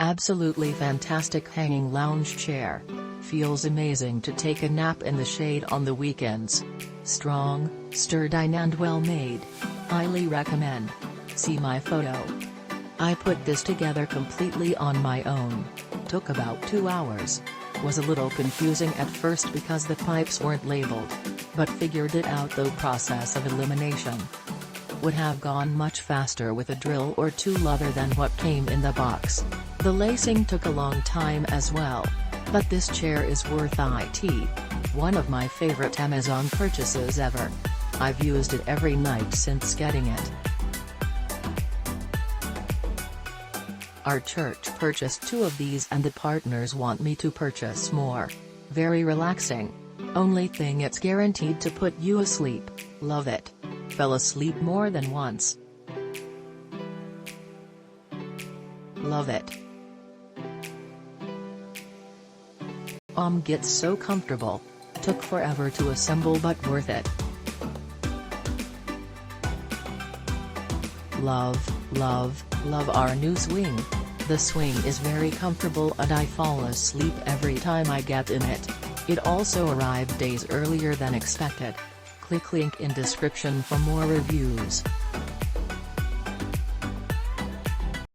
Absolutely fantastic hanging lounge chair. Feels amazing to take a nap in the shade on the weekends. Strong, sturdy and well made. Highly recommend. See my photo. I put this together completely on my own. Took about 2 hours. Was a little confusing at first because the pipes weren't labeled. But figured it out through process of elimination. Would have gone much faster with a drill or tool other than what came in the box. The lacing took a long time as well. But this chair is worth it. One of my favorite Amazon purchases ever. I've used it every night since getting it. Our church purchased 2 of these and the partners want me to purchase more. Very relaxing. Only thing, it's guaranteed to put you asleep. Love it. Fell asleep more than once. Love it. Gets so comfortable. Took forever to assemble but worth it. Love, love, love our new swing. The swing is very comfortable and I fall asleep every time I get in it. It also arrived days earlier than expected. Click link in description for more reviews.